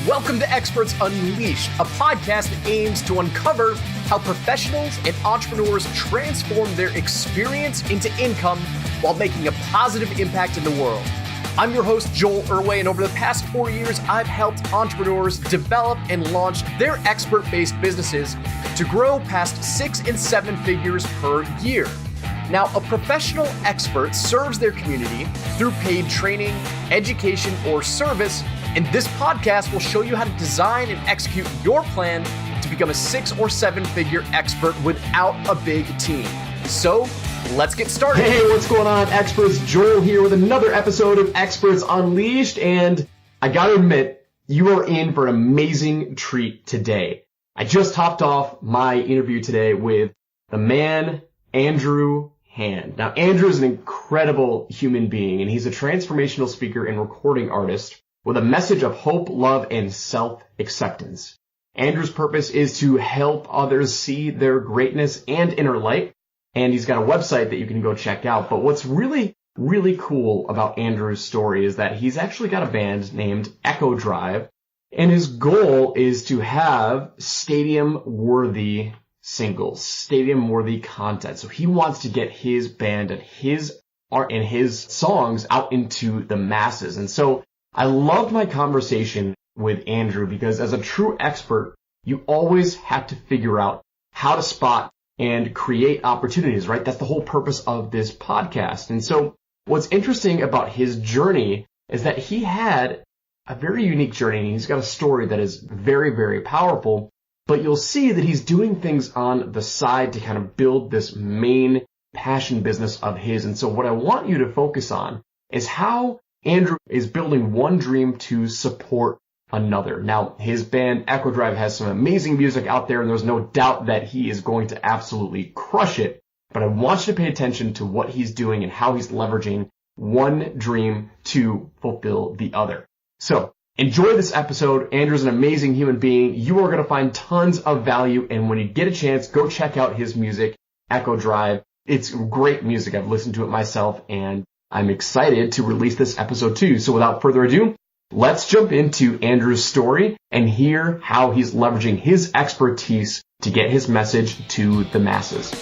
Welcome to Experts Unleashed, a podcast that aims to uncover how professionals and entrepreneurs transform their experience into income while making a positive impact in the world. I'm your host, Joel Irway, and over the past 4 years, I've helped entrepreneurs develop and launch their expert-based businesses to grow past 6 and 7 figures per year. Now, a professional expert serves their community through paid training, education, or service, and this podcast will show you how to design and execute your plan to become a 6 or 7 figure expert without a big team. So, let's get started. Hey, what's going on, experts? Joel here with another episode of Experts Unleashed, and I gotta admit, you are in for an amazing treat today. I just hopped off my interview today with the man, Andrew Hand. Now, Andrew is an incredible human being, and he's a transformational speaker and recording artist with a message of hope, love, and self-acceptance. Andrew's purpose is to help others see their greatness and inner light, and he's got a website that you can go check out. But what's really, really cool about Andrew's story is that he's actually got a band named Echo Drive, and his goal is to have stadium-worthy singles, stadium-worthy content. So he wants to get his band and his art and his songs out into the masses. And so I loved my conversation with Andrew because as a true expert, you always have to figure out how to spot and create opportunities, right? That's the whole purpose of this podcast. And so what's interesting about his journey is that he had a very unique journey, and he's got a story that is very, very powerful, but you'll see that he's doing things on the side to kind of build this main passion business of his. And so what I want you to focus on is how Andrew is building one dream to support another. Now, his band Echo Drive has some amazing music out there, and there's no doubt that he is going to absolutely crush it. But I want you to pay attention to what he's doing and how he's leveraging one dream to fulfill the other. So enjoy this episode. Andrew's an amazing human being. You are going to find tons of value, and when you get a chance, go check out his music, Echo Drive. It's great music. I've listened to it myself, and I'm excited to release this episode too. So without further ado, let's jump into Andrew's story and hear how he's leveraging his expertise to get his message to the masses.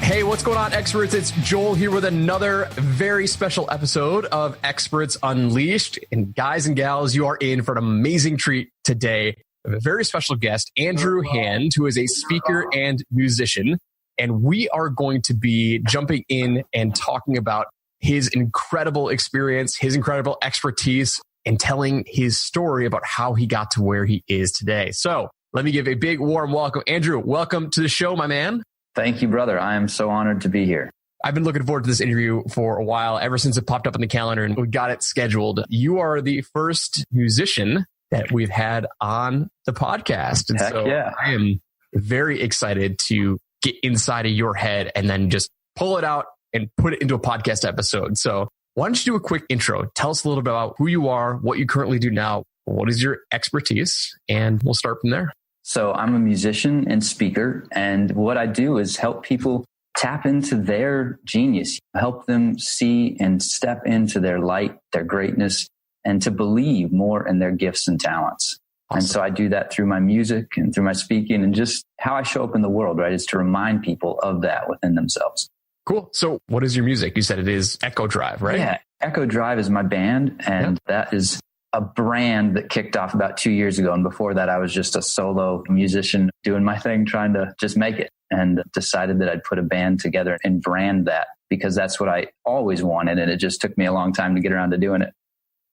Hey, what's going on, experts? It's Joel here with another very special episode of Experts Unleashed. And guys and gals, you are in for an amazing treat today. We have a very special guest, Andrew Hand, who is a speaker and musician. And we are going to be jumping in and talking about his incredible experience, his incredible expertise, and telling his story about how he got to where he is today. So let me give a big warm welcome. Andrew, welcome to the show, my man. Thank you, brother. I am so honored to be here. I've been looking forward to this interview for a while, ever since it popped up on the calendar and we got it scheduled. You are the first musician that we've had on the podcast. And Heck so yeah. I am very excited to get inside of your head and then just pull it out and put it into a podcast episode. So why don't you do a quick intro? Tell us a little bit about who you are, what you currently do now, what is your expertise, and we'll start from there. So I'm a musician and speaker, and what I do is help people tap into their genius, help them see and step into their light, their greatness, and to believe more in their gifts and talents. Awesome. And so I do that through my music and through my speaking and just how I show up in the world, right? Is to remind people of that within themselves. Cool. So what is your music? You said it is Echo Drive, right? Yeah. Echo Drive is my band, and that is a brand that kicked off about 2 years ago. And before that, I was just a solo musician doing my thing, trying to just make it, and decided that I'd put a band together and brand that because that's what I always wanted. And it just took me a long time to get around to doing it.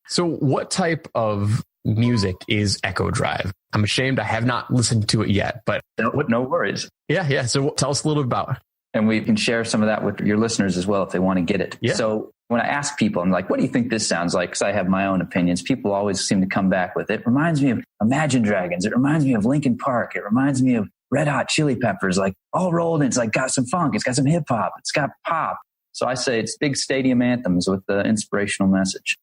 So what type of music is Echo Drive? I'm ashamed I have not listened to it yet, but no worries. Yeah. So tell us a little bit about it. And we can share some of that with your listeners as well if they want to get it. Yeah. So when I ask people, I'm like, what do you think this sounds like? Because I have my own opinions. People always seem to come back with it. Reminds me of Imagine Dragons. It reminds me of Linkin Park. It reminds me of Red Hot Chili Peppers, like all rolled in. It's like got some funk. It's got some hip hop. It's got pop. So I say it's big stadium anthems with the inspirational message.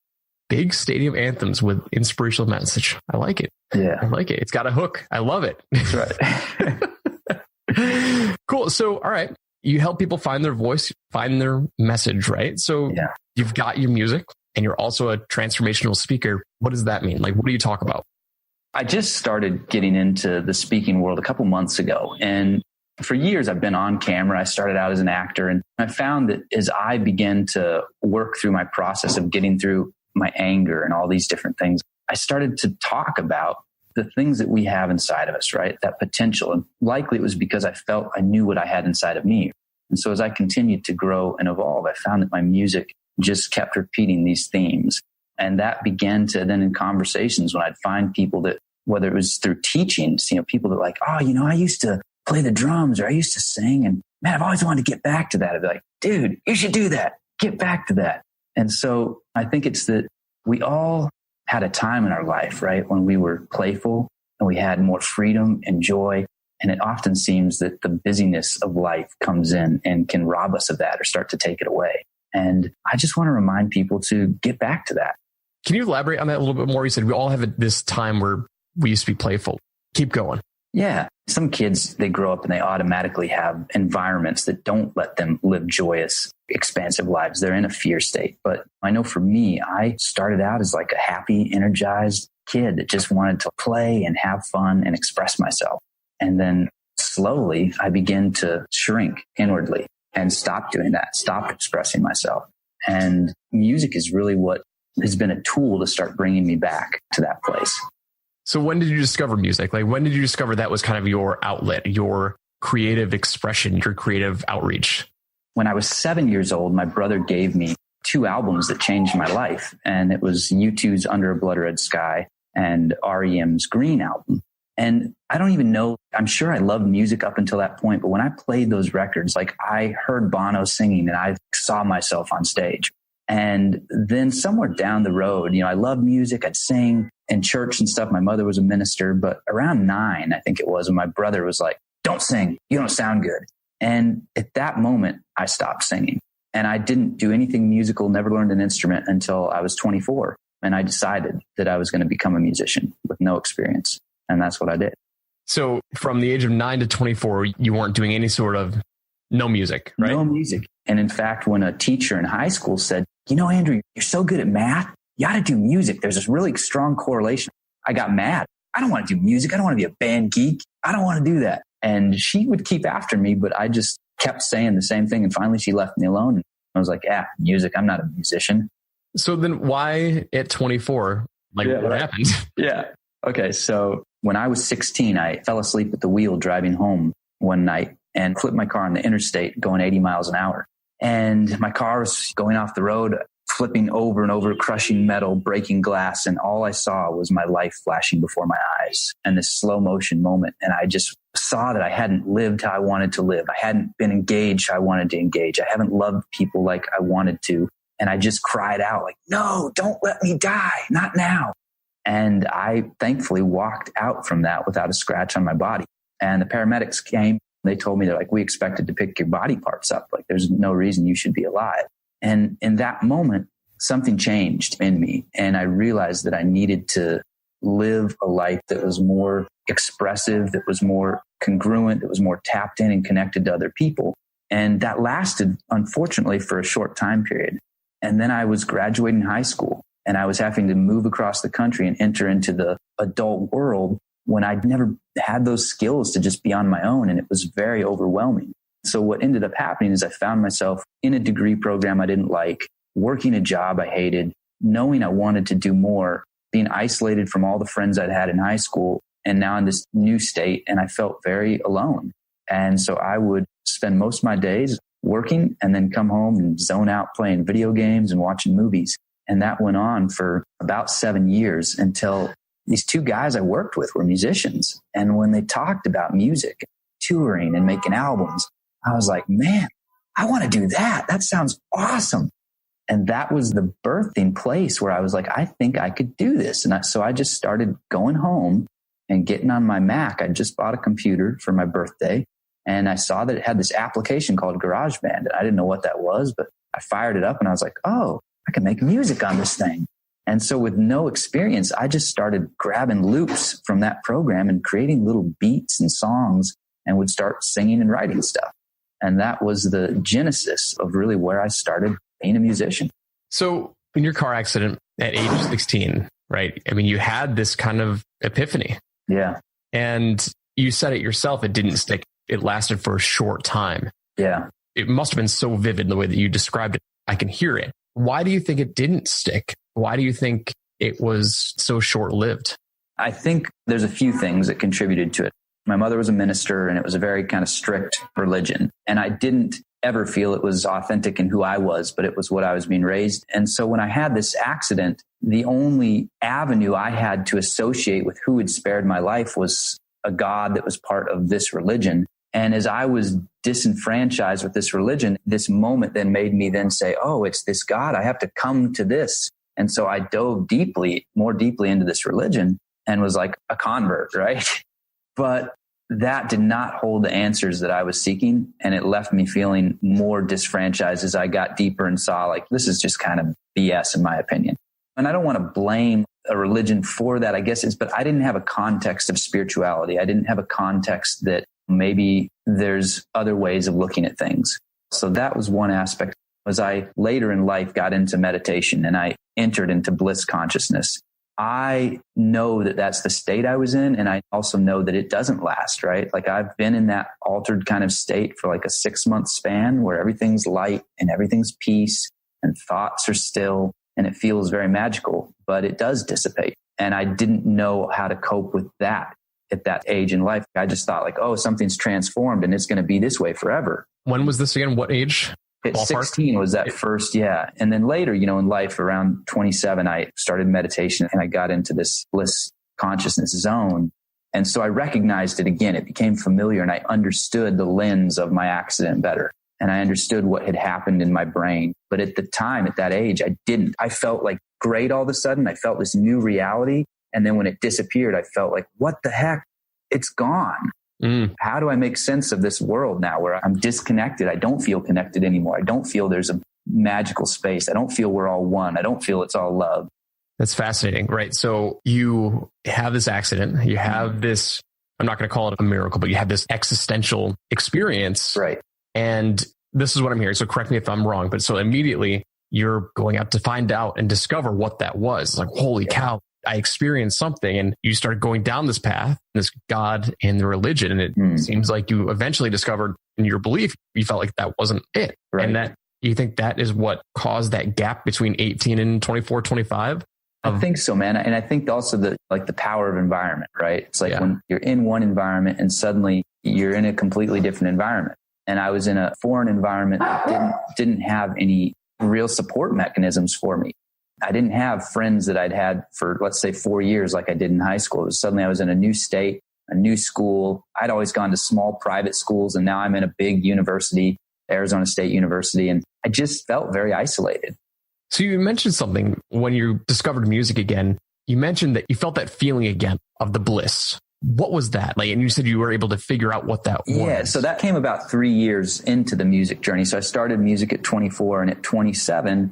Big stadium anthems with inspirational message. I like it. Yeah. I like it. It's got a hook. I love it. That's right. Cool. So, all right. You help people find their voice, find their message, right? So you've got your music, and you're also a transformational speaker. What does that mean? Like, what do you talk about? I just started getting into the speaking world a couple months ago. And for years, I've been on camera. I started out as an actor, and I found that as I began to work through my process of getting through my anger and all these different things, I started to talk about the things that we have inside of us, right? That potential. And likely it was because I felt I knew what I had inside of me. And so as I continued to grow and evolve, I found that my music just kept repeating these themes. And that began to then in conversations when I'd find people that, whether it was through teachings, people that were like, oh, I used to play the drums or I used to sing. And man, I've always wanted to get back to that. I'd be like, dude, you should do that. Get back to that. And so I think it's that we all had a time in our life, right? When we were playful and we had more freedom and joy. And it often seems that the busyness of life comes in and can rob us of that or start to take it away. And I just want to remind people to get back to that. Can you elaborate on that a little bit more? You said we all have this time where we used to be playful. Keep going. Yeah. Some kids, they grow up and they automatically have environments that don't let them live joyous, expansive lives. They're in a fear state. But I know for me, I started out as like a happy, energized kid that just wanted to play and have fun and express myself. And then slowly I began to shrink inwardly and stop doing that, stop expressing myself. And music is really what has been a tool to start bringing me back to that place. So when did you discover music? Like, when did you discover that was kind of your outlet, your creative expression, your creative outreach? When I was 7 years old, my brother gave me 2 albums that changed my life. And it was U2's Under a Blood Red Sky and REM's Green album. And I don't even know, I'm sure I loved music up until that point. But when I played those records, like I heard Bono singing and I saw myself on stage. And then somewhere down the road, I loved music. I'd sing in church and stuff. My mother was a minister, but around 9, I think it was, and my brother was like, don't sing. You don't sound good. And at that moment, I stopped singing. And I didn't do anything musical, never learned an instrument until I was 24. And I decided that I was going to become a musician with no experience. And that's what I did. So from the age of 9 to 24, you weren't doing any sort of no music, right? No music. And in fact, when a teacher in high school said, Andrew, you're so good at math, you got to do music. There's this really strong correlation. I got mad. I don't want to do music. I don't want to be a band geek. I don't want to do that. And she would keep after me, but I just kept saying the same thing. And finally she left me alone. And I was like, music. I'm not a musician. So then why at 24? What happened? Yeah. Okay. So when I was 16, I fell asleep at the wheel driving home one night and flipped my car on the interstate going 80 miles an hour. And my car was going off the road, flipping over and over, crushing metal, breaking glass. And all I saw was my life flashing before my eyes and this slow motion moment. And I just saw that I hadn't lived how I wanted to live. I hadn't been engaged how I wanted to engage. I haven't loved people like I wanted to. And I just cried out like, no, don't let me die. Not now. And I thankfully walked out from that without a scratch on my body. And the paramedics came. They told me, they're like, we expected to pick your body parts up. Like, there's no reason you should be alive. And in that moment, something changed in me. And I realized that I needed to live a life that was more expressive, that was more congruent, that was more tapped in and connected to other people. And that lasted, unfortunately, for a short time period. And then I was graduating high school and I was having to move across the country and enter into the adult world when I'd never had those skills to just be on my own. And it was very overwhelming. So what ended up happening is I found myself in a degree program I didn't like, working a job I hated, knowing I wanted to do more, being isolated from all the friends I'd had in high school, and now in this new state. And I felt very alone. And so I would spend most of my days working and then come home and zone out playing video games and watching movies. And that went on for about 7 years until these 2 guys I worked with were musicians. And when they talked about music, touring and making albums, I was like, man, I want to do that. That sounds awesome. And that was the birthing place where I was like, I think I could do this. And so I just started going home and getting on my Mac. I just bought a computer for my birthday. And I saw that it had this application called GarageBand. And I didn't know what that was, but I fired it up and I was like, oh, I can make music on this thing. And so with no experience, I just started grabbing loops from that program and creating little beats and songs and would start singing and writing stuff. And that was the genesis of really where I started being a musician. So in your car accident at age 16, right? I mean, you had this kind of epiphany. Yeah. And you said it yourself, it didn't stick. It lasted for a short time. Yeah. It must have been so vivid the way that you described it. I can hear it. Why do you think it didn't stick? Why do you think it was so short-lived? I think there's a few things that contributed to it. My mother was a minister, and it was a very kind of strict religion. And I didn't ever feel it was authentic in who I was, but it was what I was being raised. And so when I had this accident, the only avenue I had to associate with who had spared my life was a God that was part of this religion. And as I was disenfranchised with this religion, this moment then made me then say, oh, it's this God. I have to come to this. And so I dove more deeply into this religion and was like a convert, right? But that did not hold the answers that I was seeking. And it left me feeling more disfranchised as I got deeper and saw like, this is just kind of BS in my opinion. And I don't want to blame a religion for that, I guess but I didn't have a context of spirituality. I didn't have a context that maybe there's other ways of looking at things. So that was one aspect. As I later in life got into meditation and I entered into bliss consciousness, I know that that's the state I was in. And I also know that it doesn't last, right? Like I've been in that altered kind of state for like a 6-month span where everything's light and everything's peace and thoughts are still and it feels very magical, but it does dissipate. And I didn't know how to cope with that at that age in life. I just thought like, oh, something's transformed and it's going to be this way forever. When was this again? What age? At 16 was that first, yeah. And then later, in life around 27, I started meditation and I got into this bliss consciousness zone. And so I recognized it again. It became familiar and I understood the lens of my accident better. And I understood what had happened in my brain. But at the time, at that age, I didn't. I felt like great all of a sudden. I felt this new reality. And then when it disappeared, I felt like, what the heck? It's gone. How do I make sense of this world now where I'm disconnected? I don't feel connected anymore. I don't feel there's a magical space. I don't feel we're all one. I don't feel it's all love. That's fascinating, right? So you have this accident. You have this, I'm not going to call it a miracle, but you have this existential experience. Right. And this is what I'm hearing. So correct me if I'm wrong, but so immediately you're going out to find out and discover what that was. It's like, holy cow. I experienced something, and you started going down this path, this God and the religion. And it seems like you eventually discovered in your belief, you felt like that wasn't it. Right. And that you think that is what caused that gap between 18 and 24, 25. I think so, man. And I think also the power of environment, right? It's like when you're in one environment and suddenly you're in a completely different environment. And I was in a foreign environment that didn't have any real support mechanisms for me. I didn't have friends that I'd had for, let's say, 4 years like I did in high school. Suddenly I was in a new state, a new school. I'd always gone to small private schools, and now I'm in a big university, Arizona State University, and I just felt very isolated. So you mentioned something when you discovered music again. You mentioned that you felt that feeling again of the bliss. What was that like? And you said you were able to figure out what that was. Yeah, so that came about 3 years into the music journey. So I started music at 24, and at 27,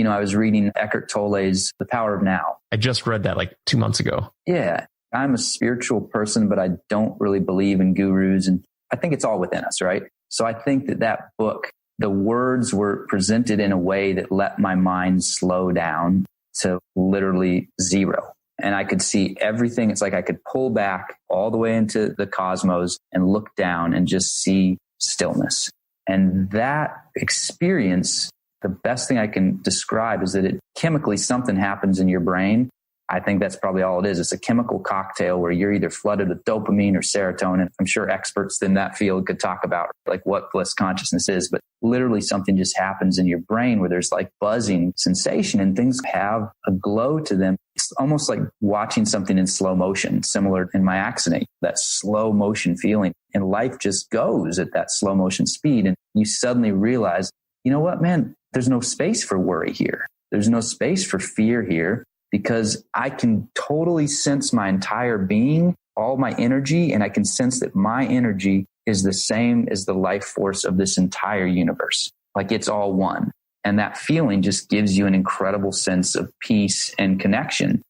I was reading Eckhart Tolle's The Power of Now. I just read that like 2 months ago. Yeah. I'm a spiritual person, but I don't really believe in gurus. And I think it's all within us, right? So I think that book, the words were presented in a way that let my mind slow down to literally zero. And I could see everything. It's like I could pull back all the way into the cosmos and look down and just see stillness. And that experience, the best thing I can describe is that chemically something happens in your brain. I think that's probably all it is. It's a chemical cocktail where you're either flooded with dopamine or serotonin. I'm sure experts in that field could talk about like what bliss consciousness is, but literally something just happens in your brain where there's like buzzing sensation and things have a glow to them. It's almost like watching something in slow motion, similar in my accident, that slow motion feeling. And life just goes at that slow motion speed. And you suddenly realize, you know what, man, there's no space for worry here. There's no space for fear here because I can totally sense my entire being, all my energy, and I can sense that my energy is the same as the life force of this entire universe. Like it's all one. And that feeling just gives you an incredible sense of peace and connection.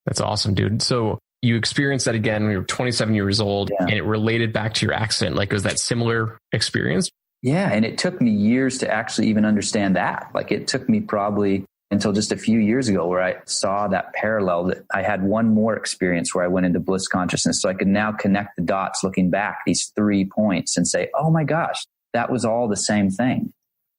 That's awesome, dude. So you experienced that again when you were 27 years old and it related back to your accident. Like, was that similar experience? Yeah. And it took me years to actually even understand that. Like it took me probably until just a few years ago where I saw that parallel, that I had one more experience where I went into bliss consciousness. So I could now connect the dots looking back, these 3 points, and say, oh my gosh, that was all the same thing.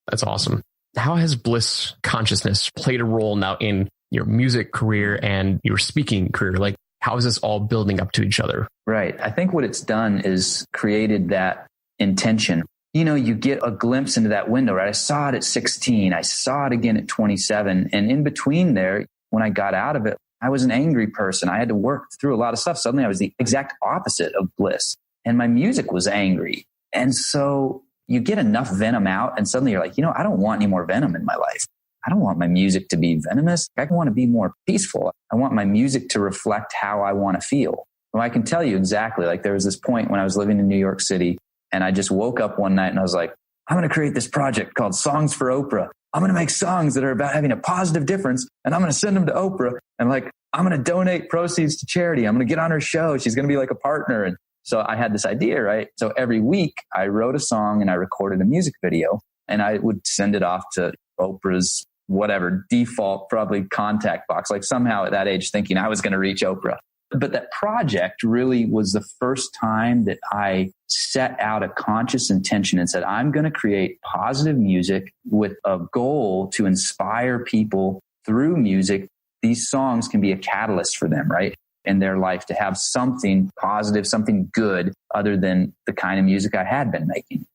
That's awesome. How has bliss consciousness played a role now in your music career and your speaking career? Like, how is this all building up to each other? Right. I think what it's done is created that intention. You know, you get a glimpse into that window, right? I saw it at 16. I saw it again at 27. And in between there, when I got out of it, I was an angry person. I had to work through a lot of stuff. Suddenly I was the exact opposite of bliss. And my music was angry. And so you get enough venom out and suddenly you're like, you know, I don't want any more venom in my life. I don't want my music to be venomous. I want to be more peaceful. I want my music to reflect how I want to feel. Well, I can tell you exactly, like there was this point when I was living in New York City and I just woke up one night and I was like, I'm going to create this project called Songs for Oprah. I'm going to make songs that are about having a positive difference and I'm going to send them to Oprah. And like, I'm going to donate proceeds to charity. I'm going to get on her show. She's going to be like a partner. And so I had this idea, right? So every week I wrote a song and I recorded a music video and I would send it off to Oprah's whatever default probably contact box, like somehow at that age thinking I was going to reach Oprah. But that project really was the first time that I set out a conscious intention and said, I'm going to create positive music with a goal to inspire people through music. These songs can be a catalyst for them, right? In their life to have something positive, something good other than the kind of music I had been making.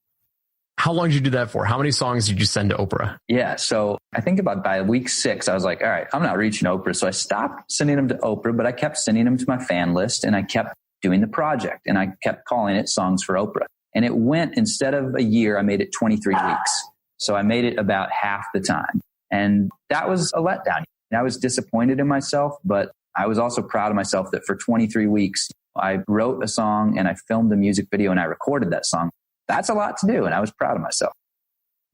How long did you do that for? How many songs did you send to Oprah? Yeah. So I think about by week 6, I was like, all right, I'm not reaching Oprah. So I stopped sending them to Oprah, but I kept sending them to my fan list and I kept doing the project and I kept calling it Songs for Oprah. And it went, instead of a year, I made it 23 weeks. So I made it about half the time. And that was a letdown. I was disappointed in myself, but I was also proud of myself that for 23 weeks, I wrote a song and I filmed a music video and I recorded that song. That's a lot to do. And I was proud of myself.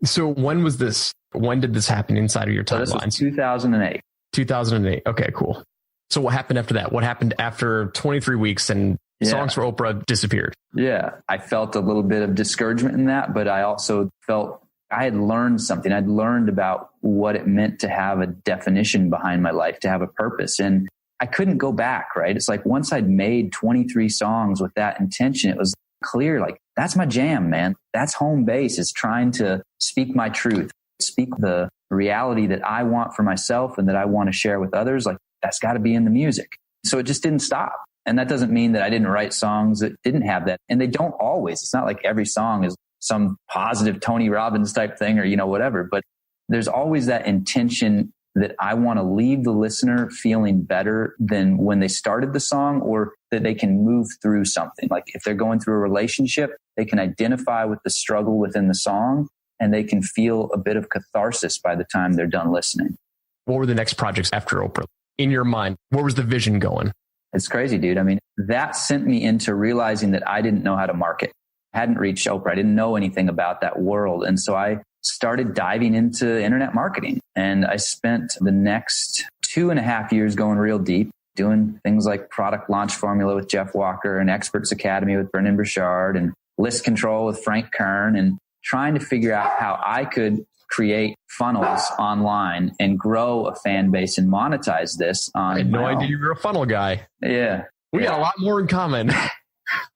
So when was this? When did this happen inside of your timeline? So this was 2008. 2008. Okay, cool. So what happened after that? What happened after 23 weeks and Songs for Oprah disappeared? Yeah. I felt a little bit of discouragement in that, but I also felt I had learned something. I'd learned about what it meant to have a definition behind my life, to have a purpose. And I couldn't go back, right? It's like once I'd made 23 songs with that intention, it was clear, like, that's my jam, man. That's home base, is trying to speak my truth, speak the reality that I want for myself and that I want to share with others. Like, that's got to be in the music. So it just didn't stop. And that doesn't mean that I didn't write songs that didn't have that. And they don't always. It's not like every song is some positive Tony Robbins type thing or, you know, whatever. But there's always that intention that I want to leave the listener feeling better than when they started the song, or that they can move through something. Like if they're going through a relationship, they can identify with the struggle within the song and they can feel a bit of catharsis by the time they're done listening. What were the next projects after Oprah? In your mind, where was the vision going? It's crazy, dude. I mean, that sent me into realizing that I didn't know how to market. I hadn't reached Oprah. I didn't know anything about that world. And so I started diving into internet marketing. And I spent the next 2.5 years going real deep, doing things like product launch formula with Jeff Walker and Experts Academy with Brendan Burchard and list control with Frank Kern, and trying to figure out how I could create funnels online and grow a fan base and monetize this on. I had no idea you were a funnel guy. Yeah. We got a lot more in common.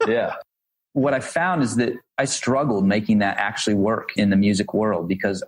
Yeah. What I found is that I struggled making that actually work in the music world, because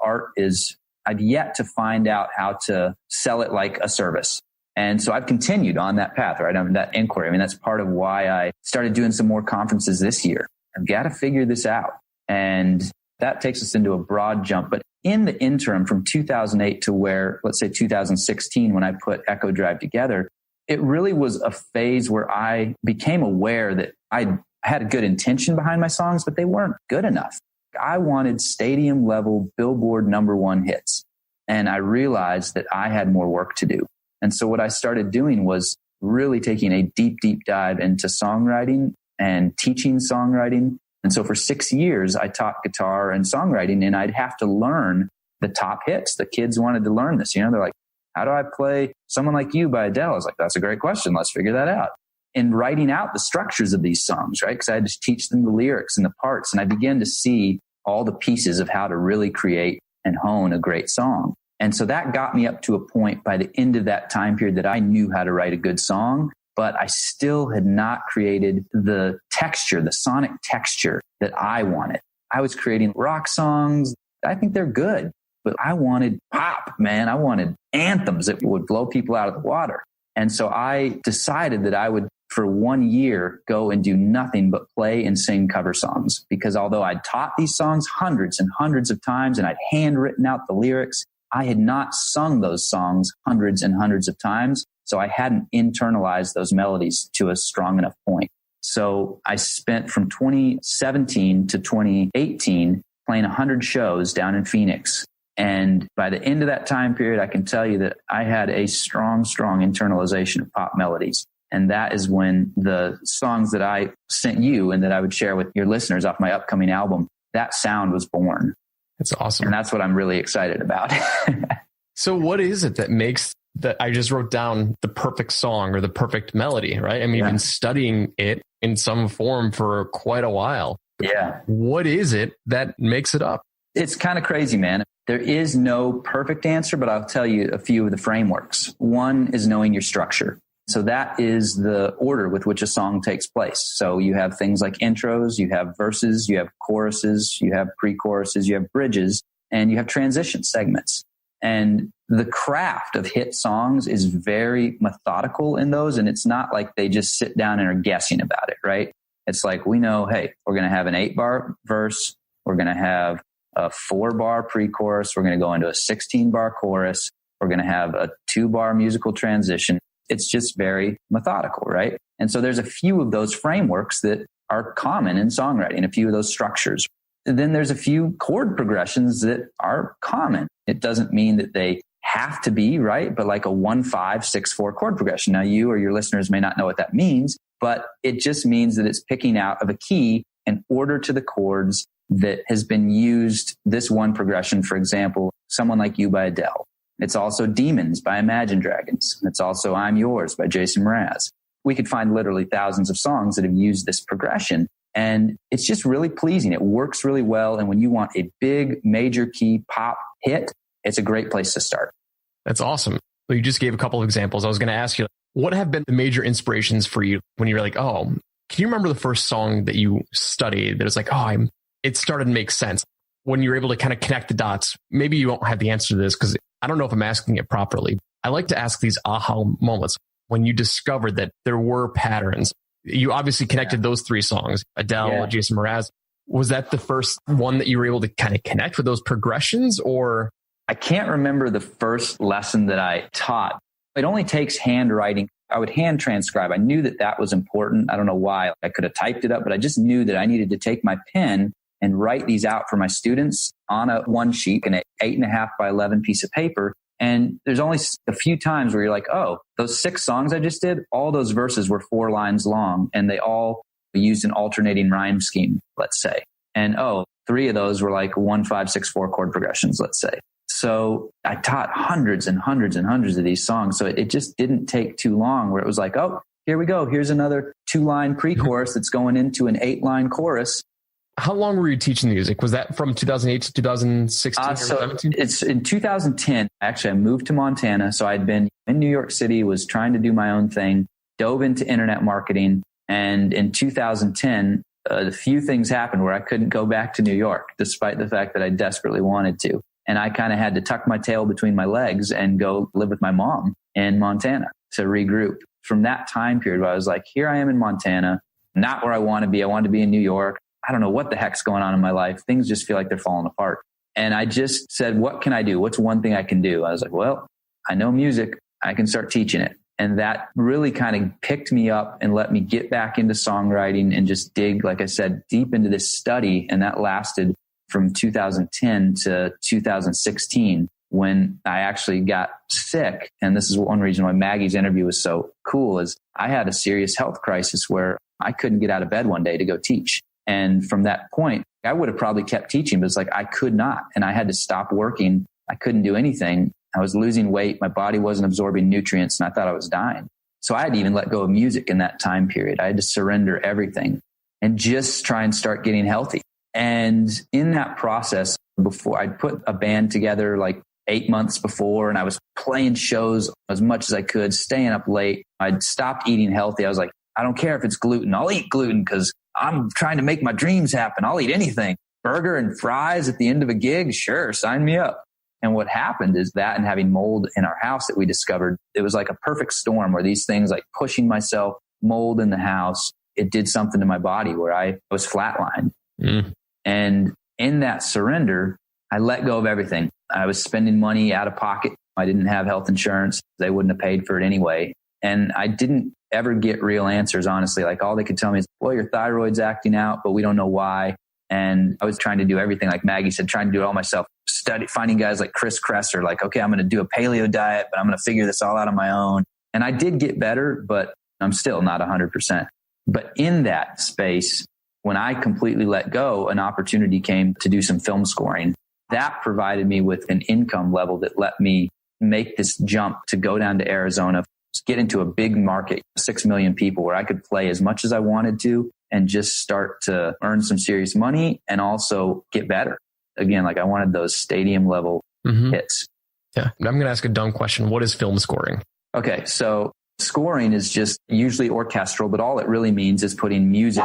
I've yet to find out how to sell it like a service. And so I've continued on that path, right? That inquiry. I mean, that's part of why I started doing some more conferences this year. I've got to figure this out. And that takes us into a broad jump. But in the interim from 2008 to where, let's say 2016, when I put Echo Drive together, it really was a phase where I became aware that I had a good intention behind my songs, but they weren't good enough. I wanted stadium level Billboard #1 hits. And I realized that I had more work to do. And so what I started doing was really taking a deep, deep dive into songwriting and teaching songwriting. And so for 6 years, I taught guitar and songwriting, and I'd have to learn the top hits. The kids wanted to learn this. You know, they're like, how do I play Someone Like You by Adele? I was like, that's a great question. Let's figure that out. And writing out the structures of these songs, right? Because I had to teach them the lyrics and the parts. And I began to see all the pieces of how to really create and hone a great song. And so that got me up to a point by the end of that time period that I knew how to write a good song, but I still had not created the texture, the sonic texture that I wanted. I was creating rock songs. I think they're good, but I wanted pop, man. I wanted anthems that would blow people out of the water. And so I decided that I would, for 1 year, go and do nothing but play and sing cover songs. Because although I'd taught these songs hundreds and hundreds of times and I'd handwritten out the lyrics, I had not sung those songs hundreds and hundreds of times. So I hadn't internalized those melodies to a strong enough point. So I spent from 2017 to 2018 playing 100 shows down in Phoenix. And by the end of that time period, I can tell you that I had a strong internalization of pop melodies. And that is when the songs that I sent you and that I would share with your listeners off my upcoming album, that sound was born. That's awesome. And that's what I'm really excited about. So what is it that makes that I just wrote down the perfect song or the perfect melody, right? I mean, you've been studying it in some form for quite a while. Yeah. What is it that makes it up? It's kind of crazy, man. There is no perfect answer, but I'll tell you a few of the frameworks. One is knowing your structure. So that is the order with which a song takes place. So you have things like intros, you have verses, you have choruses, you have pre-choruses, you have bridges, and you have transition segments. And the craft of hit songs is very methodical in those. And it's not like they just sit down and are guessing about it, right? It's like, we know, hey, we're going to have an 8-bar verse. We're going to have a 4-bar pre-chorus. We're going to go into a 16-bar chorus. We're going to have a 2-bar musical transition. It's just very methodical, right? And so there's a few of those frameworks that are common in songwriting, a few of those structures. And then there's a few chord progressions that are common. It doesn't mean that they have to be, right? But like a 1-5-6-4 chord progression. Now you or your listeners may not know what that means, but it just means that it's picking out of a key an order to the chords that has been used. This one progression, for example, Someone Like You by Adele. It's also Demons by Imagine Dragons. It's also I'm Yours by Jason Mraz. We could find literally thousands of songs that have used this progression. And it's just really pleasing. It works really well. And when you want a big major key pop hit, it's a great place to start. That's awesome. Well, you just gave a couple of examples. I was going to ask you, what have been the major inspirations for you when you're like, oh, can you remember the first song that you studied that was like, it started to make sense? When you're able to kind of connect the dots, maybe you won't have the answer to this because I don't know if I'm asking it properly. I like to ask these aha moments when you discovered that there were patterns. You obviously connected those 3 songs, Adele, Jason Mraz. Was that the first one that you were able to kind of connect with those progressions, or? I can't remember the first lesson that I taught. It only takes handwriting. I would hand transcribe. I knew that that was important. I don't know why. I could have typed it up, but I just knew that I needed to take my pen and write these out for my students on a 1 sheet, an 8.5 by 11 piece of paper. And there's only a few times where you're like, oh, those 6 songs I just did, all those verses were 4 lines long and they all used an alternating rhyme scheme, let's say. And 3 of those were like 1-5-6-4 chord progressions, let's say. So I taught hundreds and hundreds and hundreds of these songs. So it just didn't take too long where it was like, oh, here we go. Here's another 2-line pre-chorus that's going into an 8-line chorus. How long were you teaching music? Was that from 2008 to 2016 or 17? It's in 2010. Actually, I moved to Montana. So I'd been in New York City, was trying to do my own thing, dove into internet marketing. And in 2010, a few things happened where I couldn't go back to New York, despite the fact that I desperately wanted to. And I kind of had to tuck my tail between my legs and go live with my mom in Montana to regroup. From that time period where I was like, here I am in Montana, not where I want to be. I want to be in New York. I don't know what the heck's going on in my life. Things just feel like they're falling apart. And I just said, what can I do? What's one thing I can do? I was like, well, I know music. I can start teaching it. And that really kind of picked me up and let me get back into songwriting and just dig, like I said, deep into this study. And that lasted from 2010 to 2016 when I actually got sick. And this is one reason why Maggie's interview was so cool is I had a serious health crisis where I couldn't get out of bed one day to go teach. And from that point, I would have probably kept teaching, but it's like I could not. And I had to stop working. I couldn't do anything. I was losing weight. My body wasn't absorbing nutrients and I thought I was dying. So I had to even let go of music in that time period. I had to surrender everything and just try and start getting healthy. And in that process, before I'd put a band together like 8 months before, and I was playing shows as much as I could, staying up late. I'd stopped eating healthy. I was like, I don't care if it's gluten. I'll eat gluten because I'm trying to make my dreams happen. I'll eat anything. Burger and fries at the end of a gig? Sure, sign me up. And what happened is that, and having mold in our house that we discovered, it was like a perfect storm where these things, like pushing myself, mold in the house, it did something to my body where I was flatlined. And in that surrender, I let go of everything. I was spending money out of pocket. I didn't have health insurance. They wouldn't have paid for it anyway. And I didn't ever get real answers, honestly. Like all they could tell me is, well, your thyroid's acting out, but we don't know why. And I was trying to do everything, like Maggie said, trying to do it all myself. Finding guys like Chris Kresser, like, okay, I'm going to do a paleo diet, but I'm going to figure this all out on my own. And I did get better, but I'm still not 100%. But in that space, when I completely let go, an opportunity came to do some film scoring. That provided me with an income level that let me make this jump to go down to Arizona, get into a big market, 6 million people, where I could play as much as I wanted to and just start to earn some serious money and also get better. Again, like I wanted those stadium level hits. Yeah. I'm going to ask a dumb question. What is film scoring? Okay. So scoring is just usually orchestral, but all it really means is putting music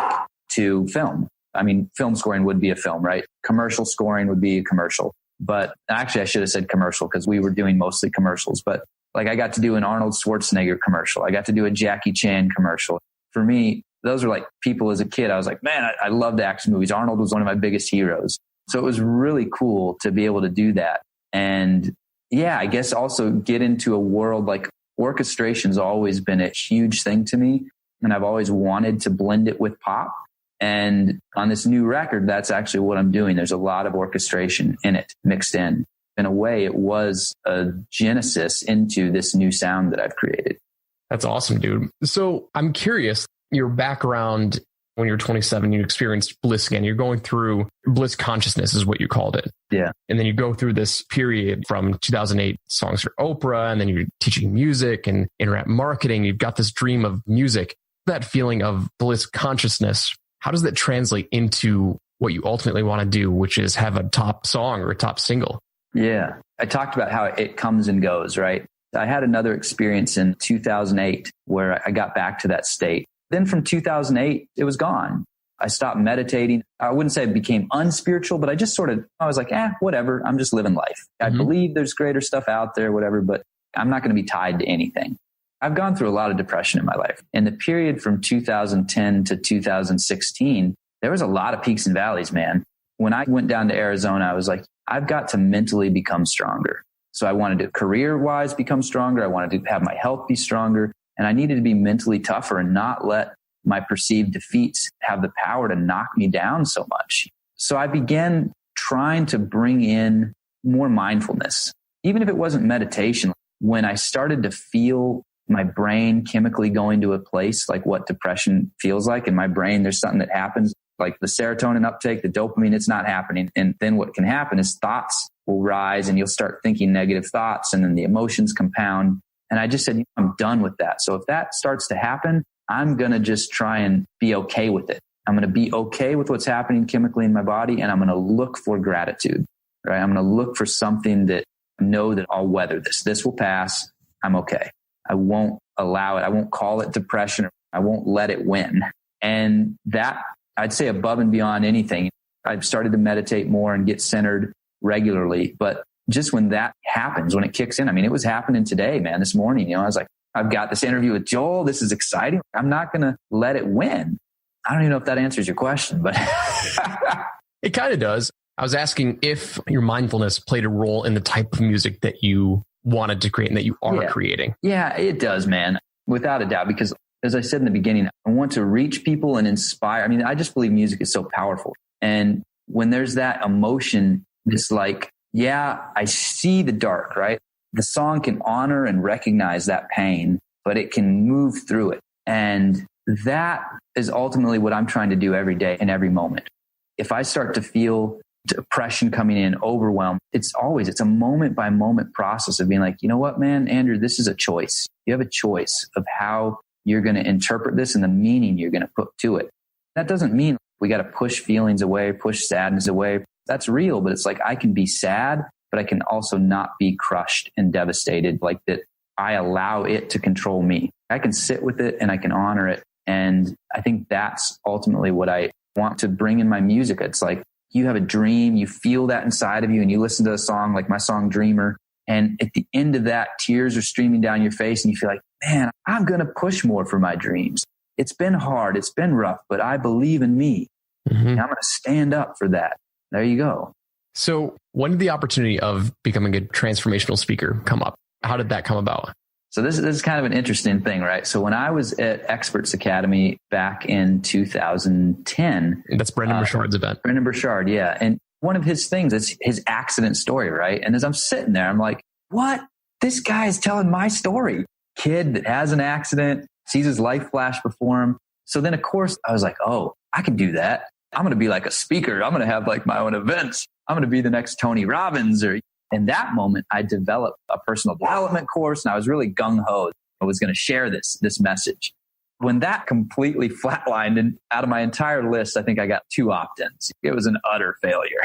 to film. I mean, film scoring would be a film, right? Commercial scoring would be a commercial. But actually, I should have said commercial because we were doing mostly commercials. But like I got to do an Arnold Schwarzenegger commercial. I got to do a Jackie Chan commercial. For me, those were like people as a kid. I was like, man, I loved action movies. Arnold was one of my biggest heroes. So it was really cool to be able to do that. And yeah, I guess also get into a world like orchestration's always been a huge thing to me. And I've always wanted to blend it with pop. And on this new record, that's actually what I'm doing. There's a lot of orchestration in it mixed in. In a way, it was a genesis into this new sound that I've created. That's awesome, dude. So I'm curious, your background when you're 27, you experienced bliss again. You're going through bliss consciousness is what you called it. Yeah. And then you go through this period from 2008 songs for Oprah, and then you're teaching music and internet marketing. You've got this dream of music, that feeling of bliss consciousness. How does that translate into what you ultimately want to do, which is have a top song or a top single? Yeah. I talked about how it comes and goes, right? I had another experience in 2008 where I got back to that state. Then from 2008, it was gone. I stopped meditating. I wouldn't say I became unspiritual, but I was like, whatever. I'm just living life. I believe there's greater stuff out there, whatever, but I'm not going to be tied to anything. I've gone through a lot of depression in my life. In the period from 2010 to 2016, there was a lot of peaks and valleys, man. When I went down to Arizona, I was like, I've got to mentally become stronger. So I wanted to career-wise become stronger. I wanted to have my health be stronger. And I needed to be mentally tougher and not let my perceived defeats have the power to knock me down so much. So I began trying to bring in more mindfulness, even if it wasn't meditation. When I started to feel my brain chemically going to a place like what depression feels like in my brain, there's something that happens like the serotonin uptake, the dopamine, it's not happening. And then what can happen is thoughts will rise and you'll start thinking negative thoughts and then the emotions compound. And I just said, I'm done with that. So if that starts to happen, I'm going to just try and be okay with it. I'm going to be okay with what's happening chemically in my body. And I'm going to look for gratitude, right? I'm going to look for something that I know that I'll weather this. This will pass. I'm okay. I won't allow it. I won't call it depression. I won't let it win. And that, I'd say above and beyond anything, I've started to meditate more and get centered regularly. But just when that happens, when it kicks in, I mean, it was happening today, man, this morning, I was like, I've got this interview with Joel. This is exciting. I'm not going to let it win. I don't even know if that answers your question, but it kind of does. I was asking if your mindfulness played a role in the type of music that you wanted to create and that you are creating. Yeah, it does, man. Without a doubt, because as I said in the beginning, I want to reach people and inspire. I mean, I just believe music is so powerful. And when there's that emotion, it's like, yeah, I see the dark, right? The song can honor and recognize that pain, but it can move through it. And that is ultimately what I'm trying to do every day and every moment. If I start to feel depression coming in, overwhelm, it's a moment by moment process of being like, you know what, man, Andrew, this is a choice. You have a choice of how you're going to interpret this and the meaning you're going to put to it. That doesn't mean we got to push feelings away, push sadness away. That's real, but it's like I can be sad, but I can also not be crushed and devastated like that. I allow it to control me. I can sit with it and I can honor it. And I think that's ultimately what I want to bring in my music. It's like you have a dream, you feel that inside of you, and you listen to a song like my song Dreamer. And at the end of that, tears are streaming down your face and you feel like, man, I'm going to push more for my dreams. It's been hard. It's been rough, but I believe in me. And I'm going to stand up for that. There you go. So when did the opportunity of becoming a transformational speaker come up? How did that come about? So this is kind of an interesting thing, right? So when I was at Experts Academy back in 2010. That's Brendan Burchard's event. Brendan Burchard, yeah. And one of his things is his accident story, right? And as I'm sitting there, I'm like, what? This guy is telling my story. Kid that has an accident, sees his life flash before him. So then, of course, I was like, oh, I can do that. I'm going to be like a speaker. I'm going to have like my own events. I'm going to be the next Tony Robbins. Or in that moment, I developed a personal development course and I was really gung-ho. I was going to share this message. When that completely flatlined and out of my entire list, I think I got 2 opt-ins. It was an utter failure.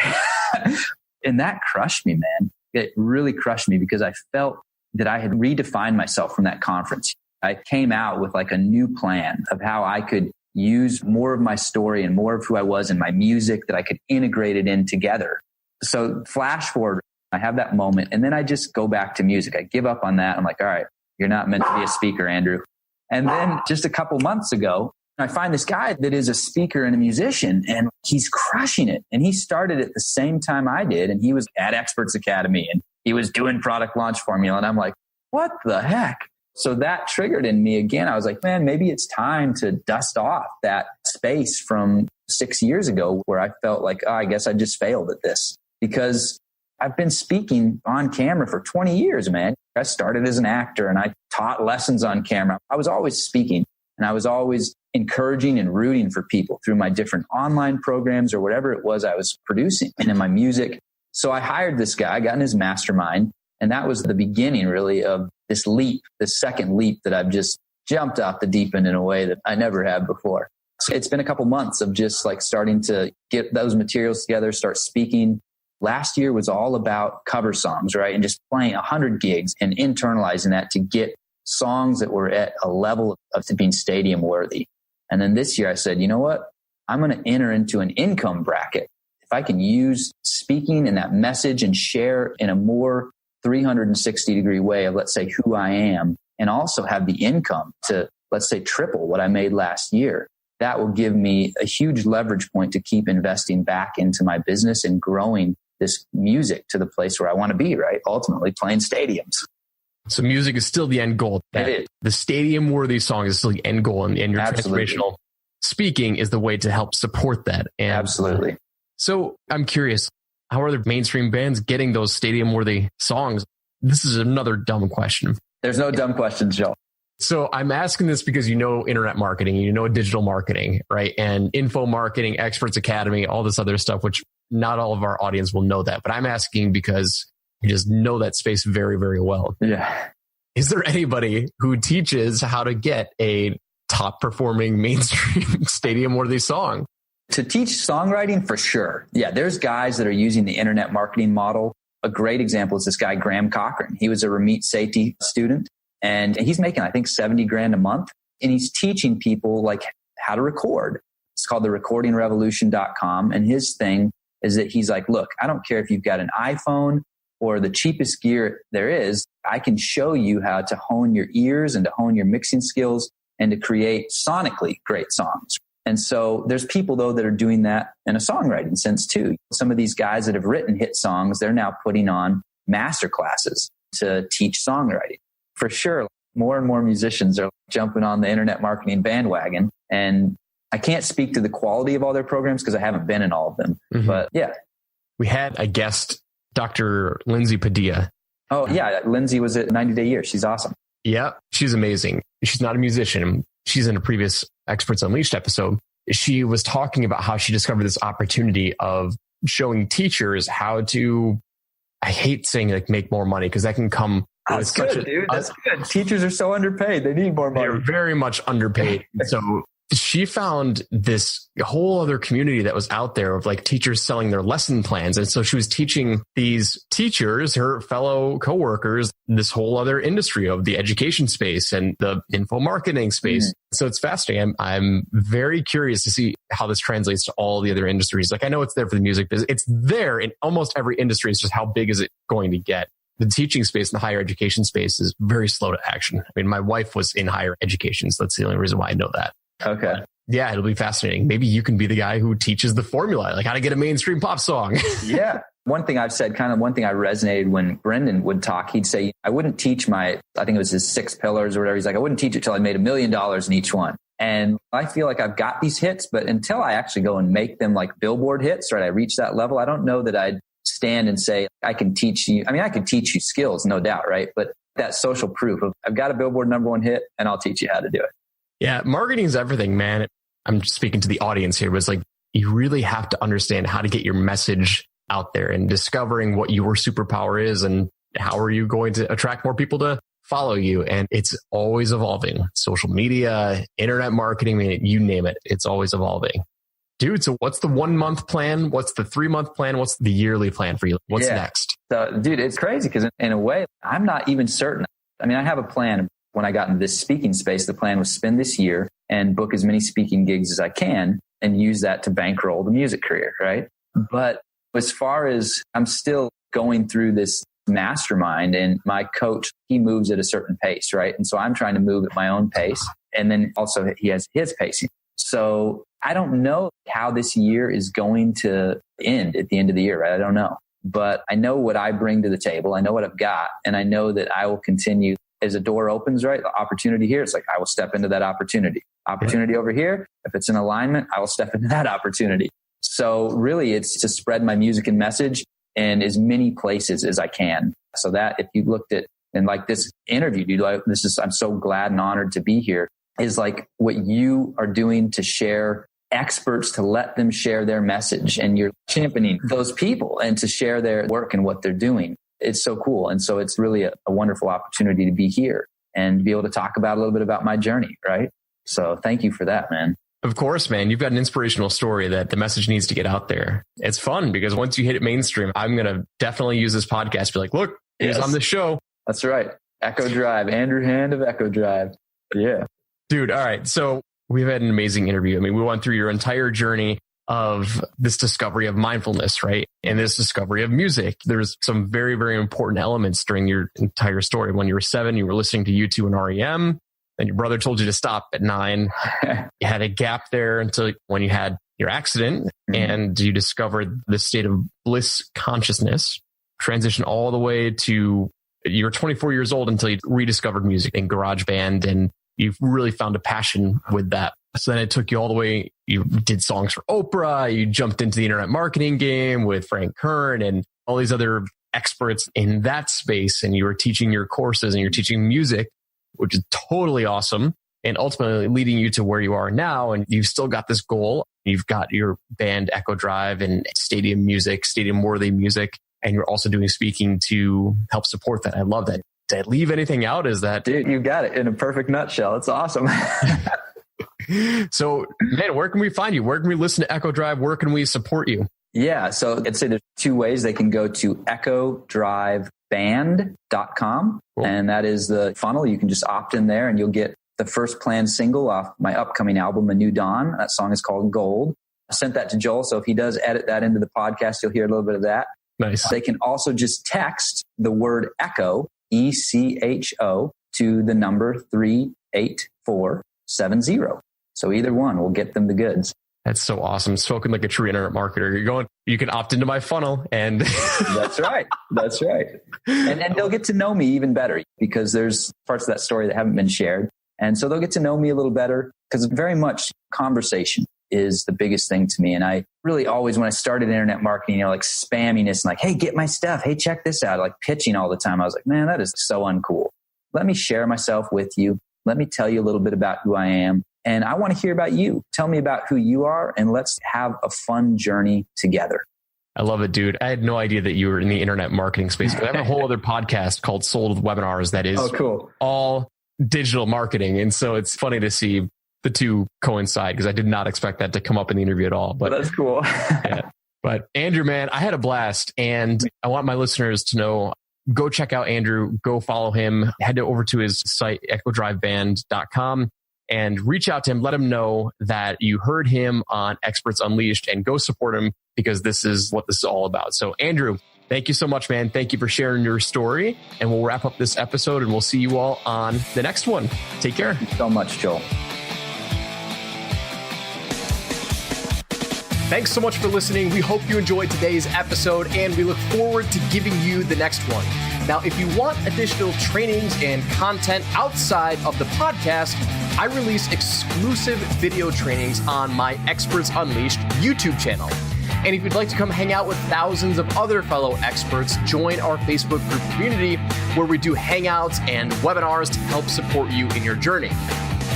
And that crushed me, man. It really crushed me because I felt that I had redefined myself from that conference. I came out with like a new plan of how I could use more of my story and more of who I was in my music, that I could integrate it in together. So flash forward, I have that moment and then I just go back to music. I give up on that. I'm like, all right, you're not meant to be a speaker, Andrew. And then just a couple months ago, I find this guy that is a speaker and a musician and he's crushing it. And he started at the same time I did. And he was at Experts Academy and he was doing product launch formula. And I'm like, what the heck? So that triggered in me again. I was like, man, maybe it's time to dust off that space from 6 years ago where I felt like, oh, I guess I just failed at this, because I've been speaking on camera for 20 years, man. I started as an actor and I taught lessons on camera. I was always speaking and I was always encouraging and rooting for people through my different online programs or whatever it was I was producing and in my music. So I hired this guy, got in his mastermind. And that was the beginning really of this leap, this second leap that I've just jumped off the deep end in a way that I never have before. So it's been a couple months of just like starting to get those materials together, start speaking. Last year was all about cover songs, right? And just playing 100 gigs and internalizing that to get songs that were at a level of being stadium worthy. And then this year I said, you know what? I'm going to enter into an income bracket. If I can use speaking and that message and share in a more 360 degree way of, let's say, who I am, and also have the income to, let's say, triple what I made last year, that will give me a huge leverage point to keep investing back into my business and growing this music to the place where I want to be, right? Ultimately playing stadiums. So music is still the end goal. The stadium worthy song is still the end goal, and your transformational speaking is the way to help support that. And absolutely. So I'm curious, how are the mainstream bands getting those stadium worthy songs? This is another dumb question. There's no dumb questions, Joe. So I'm asking this because you know internet marketing, you know digital marketing, right? And info marketing, Experts Academy, all this other stuff, which not all of our audience will know that. But I'm asking because you just know that space very, very well. Yeah. Is there anybody who teaches how to get a top performing mainstream stadium worthy song? To teach songwriting, for sure. Yeah, there's guys that are using the internet marketing model. A great example is this guy, Graham Cochran. He was a Ramit Sethi student and he's making, I think, $70,000 a month. And he's teaching people like how to record. It's called the recordingrevolution.com. And his thing is that he's like, look, I don't care if you've got an iPhone or the cheapest gear there is. I can show you how to hone your ears and to hone your mixing skills and to create sonically great songs. And so there's people, though, that are doing that in a songwriting sense, too. Some of these guys that have written hit songs, they're now putting on master classes to teach songwriting. For sure, more and more musicians are jumping on the internet marketing bandwagon. And I can't speak to the quality of all their programs because I haven't been in all of them. Mm-hmm. But yeah. We had a guest, Dr. Lindsay Padilla. Oh, yeah. Lindsay was at 90 Day Year. She's awesome. Yeah, she's amazing. She's not a musician. She's in a previous Experts Unleashed episode. She was talking about how she discovered this opportunity of showing teachers how to, I hate saying like make more money because that can come. That's good, dude. That's good. Teachers are so underpaid. They need more money. They're very much underpaid. So she found this whole other community that was out there of like teachers selling their lesson plans. And so she was teaching these teachers, her fellow coworkers, this whole other industry of the education space and the info marketing space. So it's fascinating. I'm very curious to see how this translates to all the other industries. Like I know it's there for the music business. It's there in almost every industry. It's just how big is it going to get? The teaching space and the higher education space is very slow to action. I mean, my wife was in higher education, so that's the only reason why I know that. Okay. Yeah, it'll be fascinating. Maybe you can be the guy who teaches the formula, like how to get a mainstream pop song. Yeah. One thing I've said, kind of one thing I resonated when Brendan would talk, he'd say, I wouldn't teach I think it was his 6 pillars or whatever. He's like, I wouldn't teach it till I made $1 million in each one. And I feel like I've got these hits, but until I actually go and make them like Billboard hits, right? I reach that level. I don't know that I'd stand and say, I can teach you. I mean, I can teach you skills, no doubt, right? But that social proof of I've got a Billboard #1 hit and I'll teach you how to do it. Yeah, marketing is everything, man. I'm speaking to the audience here, but it's like you really have to understand how to get your message out there and discovering what your superpower is and how are you going to attract more people to follow you. And it's always evolving. Social media, internet marketing, I mean, you name it. It's always evolving. Dude, so what's the 1 month plan? What's the 3 month plan? What's the yearly plan for you? What's next? So, dude, it's crazy because in a way, I'm not even certain. I mean, I have a plan. When I got into this speaking space, the plan was spend this year and book as many speaking gigs as I can and use that to bankroll the music career, right? But as far as I'm still going through this mastermind and my coach, he moves at a certain pace, right? And so I'm trying to move at my own pace. And then also he has his pacing. So I don't know how this year is going to end at the end of the year, right? I don't know. But I know what I bring to the table. I know what I've got. And I know that I will continue. As a door opens, right? The opportunity here, it's like, I will step into that opportunity. Opportunity over here. If it's in alignment, I will step into that opportunity. So really it's to spread my music and message in as many places as I can. So that if you looked at, and like this interview, dude, like I'm so glad and honored to be here, is like what you are doing to share experts, to let them share their message, and you're championing those people and to share their work and what they're doing. It's so cool. And so it's really a wonderful opportunity to be here and be able to talk about a little bit about my journey. Right. So thank you for that, man. Of course, man. You've got an inspirational story that the message needs to get out there. It's fun because once you hit it mainstream, I'm going to definitely use this podcast to be like, look, he's on the show. That's right. Echo Drive, Andrew Hand of Echo Drive. Yeah. Dude. All right. So we've had an amazing interview. I mean, we went through your entire journey of this discovery of mindfulness, right? And this discovery of music. There's some very, very important elements during your entire story. When you were 7, you were listening to U2 and REM. Then your brother told you to stop at 9. You had a gap there until when you had your accident and you discovered the state of bliss consciousness, transition all the way to you're 24 years old until you rediscovered music and GarageBand, and you've really found a passion with that. So then it took you all the way. You did songs for Oprah. You jumped into the internet marketing game with Frank Kern and all these other experts in that space. And you were teaching your courses and you're teaching music, which is totally awesome. And ultimately leading you to where you are now. And you've still got this goal. You've got your band Echo Drive and stadium music, stadium worthy music. And you're also doing speaking to help support that. I love that. Did I leave anything out? Is that... Dude, you got it in a perfect nutshell. It's awesome. So, man, where can we find you? Where can we listen to Echo Drive? Where can we support you? Yeah. So I'd say there's 2 ways. They can go to echodriveband.com. Cool. And that is the funnel. You can just opt in there and you'll get the first planned single off my upcoming album, A New Dawn. That song is called Gold. I sent that to Joel. So if he does edit that into the podcast, you'll hear a little bit of that. Nice. They can also just text the word echo, ECHO, to the number 38470. So either one will get them the goods. That's so awesome. Spoken like a true internet marketer. You can opt into my funnel and That's right. That's right. And they'll get to know me even better because there's parts of that story that haven't been shared. And so they'll get to know me a little better because very much conversation is the biggest thing to me. And I really always, when I started internet marketing, like spamminess and like, hey, get my stuff. Hey, check this out. Like pitching all the time. I was like, man, that is so uncool. Let me share myself with you. Let me tell you a little bit about who I am. And I want to hear about you. Tell me about who you are and let's have a fun journey together. I love it, dude. I had no idea that you were in the internet marketing space. I have a whole other podcast called Sold with Webinars that is cool. all digital marketing. And so it's funny to see the two coincide because I did not expect that to come up in the interview at all. But that's cool. Yeah. But Andrew, man, I had a blast, and I want my listeners to know, go check out Andrew, go follow him, head over to his site, ecodriveband.com, and reach out to him. Let him know that you heard him on Experts Unleashed, and go support him because this is what this is all about. So Andrew, thank you so much, man. Thank you for sharing your story, and we'll wrap up this episode, and we'll see you all on the next one. Take care. Thank you so much, Joel. Thanks so much for listening. We hope you enjoyed today's episode, and we look forward to giving you the next one. Now, if you want additional trainings and content outside of the podcast, I release exclusive video trainings on my Experts Unleashed YouTube channel. And if you'd like to come hang out with thousands of other fellow experts, join our Facebook group community where we do hangouts and webinars to help support you in your journey.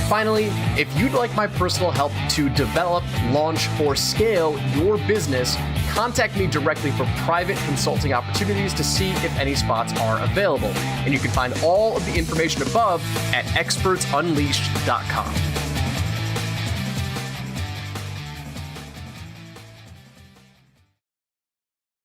Finally, if you'd like my personal help to develop, launch, or scale your business, contact me directly for private consulting opportunities to see if any spots are available. And you can find all of the information above at expertsunleashed.com.